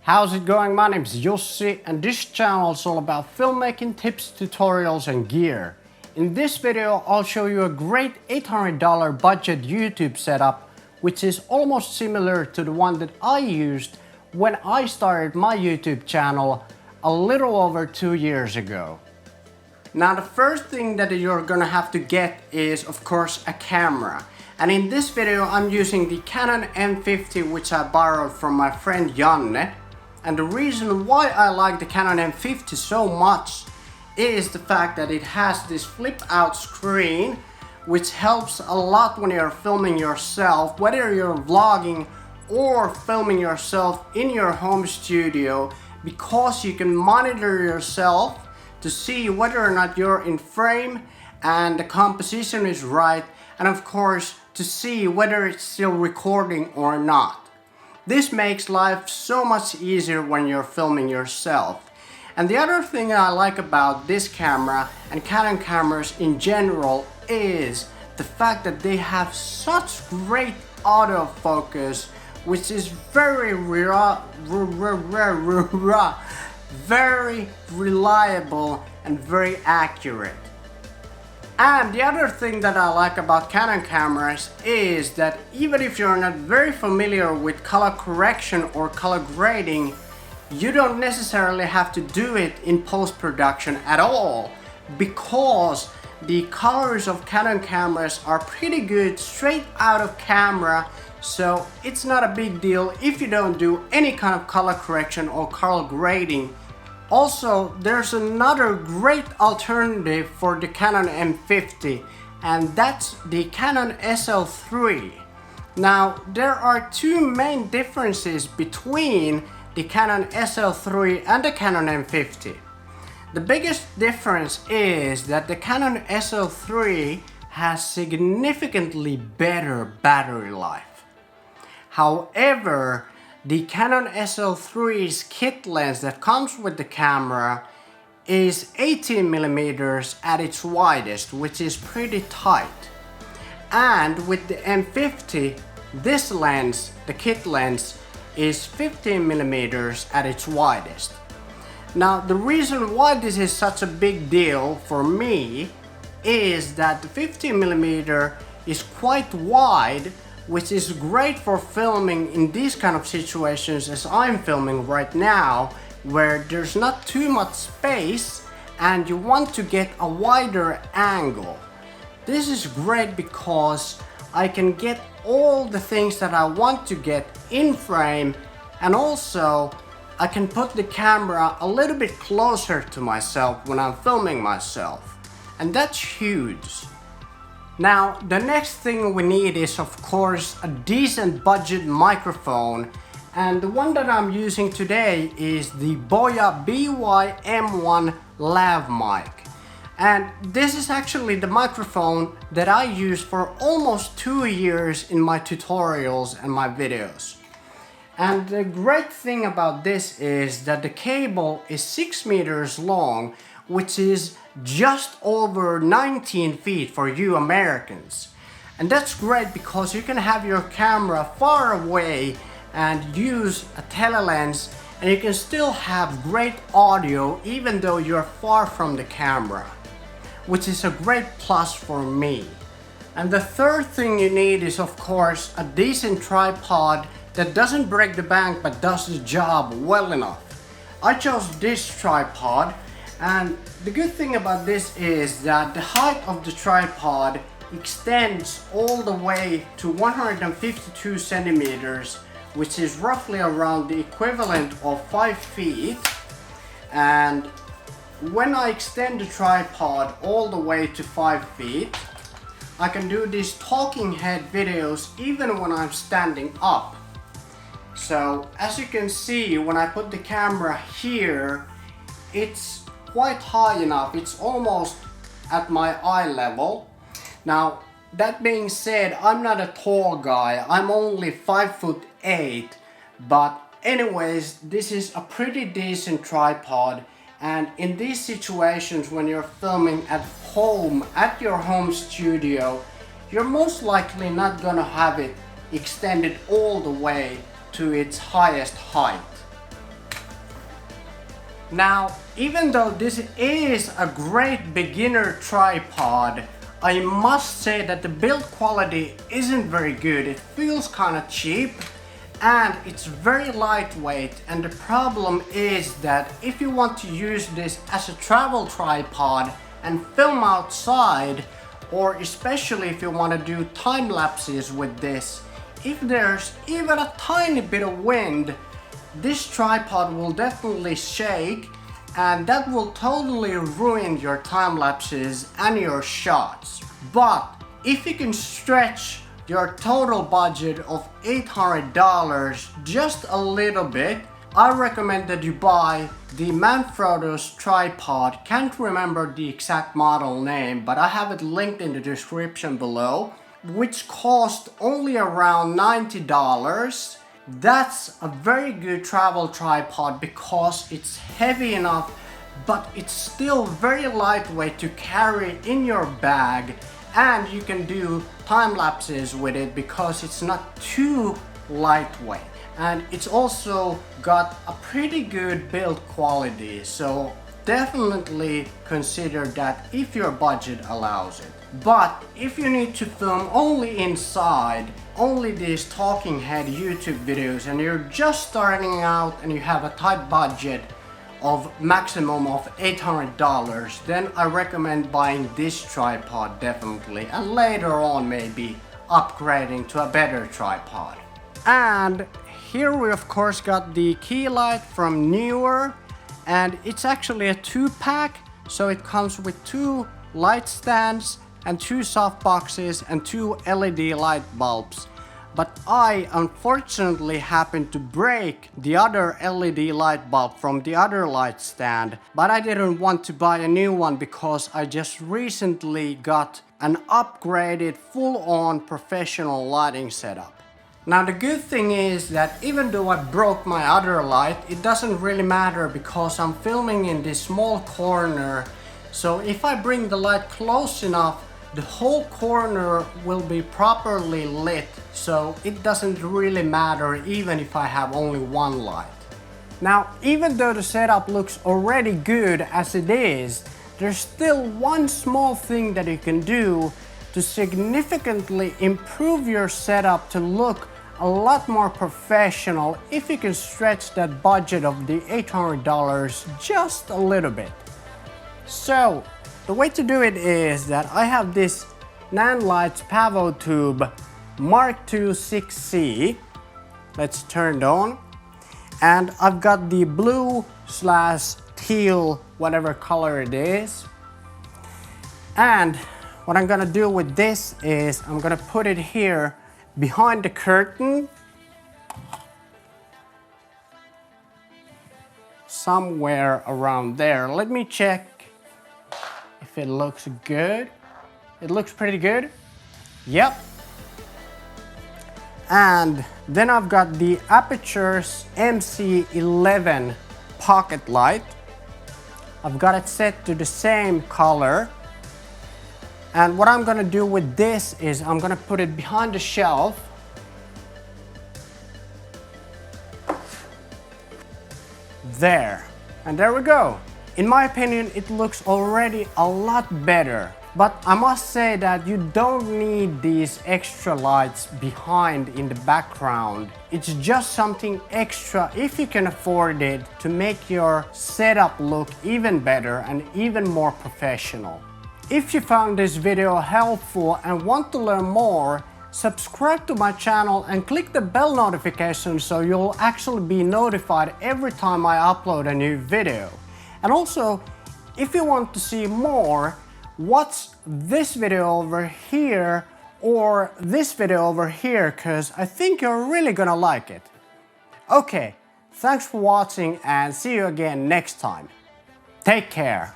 How's it going? My name is Jussi and this channel is all about filmmaking tips, tutorials and gear. In this video I'll show you a great $800 budget YouTube setup which is almost similar to the one that I used when I started my YouTube channel a little over 2 years ago. Now the first thing that you're gonna have to get is of course a camera. And in this video I'm using the Canon M50 which I borrowed from my friend Janne. And the reason why I like the Canon M50 so much is the fact that it has this flip out screen which helps a lot when you're filming yourself, whether you're vlogging or filming yourself in your home studio, because you can monitor yourself to see whether or not you're in frame and the composition is right, and of course to see whether it's still recording or not. This makes life so much easier when you're filming yourself. And the other thing I like about this camera and Canon cameras in general is the fact that they have such great autofocus, which is very reliable and very accurate. And the other thing that I like about Canon cameras is that even if you're not very familiar with color correction or color grading, you don't necessarily have to do it in post-production at all, because the colors of Canon cameras are pretty good straight out of camera, so it's not a big deal if you don't do any kind of color correction or color grading. Also, there's another great alternative for the Canon M50, and that's the Canon SL3. Now, there are two main differences between the Canon SL3 and the Canon M50. The biggest difference is that the Canon SL3 has significantly better battery life. However, the Canon SL3's kit lens that comes with the camera is 18mm at its widest, which is pretty tight. And with the M50, this lens, the kit lens, is 15mm at its widest. Now the reason why this is such a big deal for me is that the 15mm is quite wide, which is great for filming in these kind of situations as I'm filming right now, where there's not too much space and you want to get a wider angle. This is great because I can get all the things that I want to get in frame, and also I can put the camera a little bit closer to myself when I'm filming myself, and that's huge. Now, the next thing we need is of course a decent budget microphone, and the one that I'm using today is the Boya BY-M1 lav mic. And this is actually the microphone that I use for almost 2 years in my tutorials and my videos. And the great thing about this is that the cable is 6 meters long, which is just over 19 feet for you Americans. And that's great because you can have your camera far away and use a telelens, and you can still have great audio even though you're far from the camera, which is a great plus for me. And the third thing you need is of course a decent tripod that doesn't break the bank but does the job well enough. I chose this tripod, and the good thing about this is that the height of the tripod extends all the way to 152 centimeters, which is roughly around the equivalent of 5 feet. And when I extend the tripod all the way to 5 feet, I can do these talking head videos even when I'm standing up. So as you can see, when I put the camera here, it's quite high enough. It's almost at my eye level. Now that being said, I'm not a tall guy. I'm only 5'8", but anyways, this is a pretty decent tripod. And in these situations when you're filming at home, at your home studio, you're most likely not gonna have it extended all the way to its highest height. Now, even though this is a great beginner tripod, I must say that the build quality isn't very good. It feels kind of cheap and it's very lightweight, and the problem is that if you want to use this as a travel tripod and film outside, or especially if you want to do time lapses with this, if there's even a tiny bit of wind, this tripod will definitely shake, and that will totally ruin your time lapses and your shots. But if you can stretch your total budget of $800 just a little bit, I recommend that you buy the Manfrotto's tripod. Can't remember the exact model name, but I have it linked in the description below, which cost only around $90. That's a very good travel tripod because it's heavy enough, but it's still very lightweight to carry in your bag, and you can do time lapses with it because it's not too lightweight. And it's also got a pretty good build quality, so definitely consider that if your budget allows it. But if you need to film only inside, only these talking head YouTube videos, and you're just starting out and you have a tight budget of maximum of $800, then I recommend buying this tripod definitely, and later on maybe upgrading to a better tripod. And here we of course got the key light from Newer, and it's actually a 2-pack, so it comes with 2 light stands and 2 soft boxes and 2 LED light bulbs. But I unfortunately happened to break the other LED light bulb from the other light stand, but I didn't want to buy a new one because I just recently got an upgraded full-on professional lighting setup. Now the good thing is that even though I broke my other light, it doesn't really matter because I'm filming in this small corner, so if I bring the light close enough, the whole corner will be properly lit, so it doesn't really matter even if I have only one light. Now, even though the setup looks already good as it is, there's still one small thing that you can do to significantly improve your setup to look a lot more professional if you can stretch that budget of the $800 just a little bit. So, the way to do it is that I have this Nanlite Pavo Tube Mark II 6C. Let's turn it on. And I've got the blue/teal, whatever color it is. And what I'm gonna do with this is I'm gonna put it here behind the curtain. Somewhere around there. Let me check if it looks good. It looks pretty good. Yep. And then I've got the Aputure's MC11 pocket light. I've got it set to the same color. And what I'm gonna do with this is I'm gonna put it behind the shelf. There. And there we go. In my opinion, it looks already a lot better. But I must say that you don't need these extra lights behind in the background. It's just something extra if you can afford it to make your setup look even better and even more professional. If you found this video helpful and want to learn more, subscribe to my channel and click the bell notification so you'll actually be notified every time I upload a new video. And also, if you want to see more, watch this video over here or this video over here, because I think you're really gonna like it. Okay, thanks for watching and see you again next time. Take care.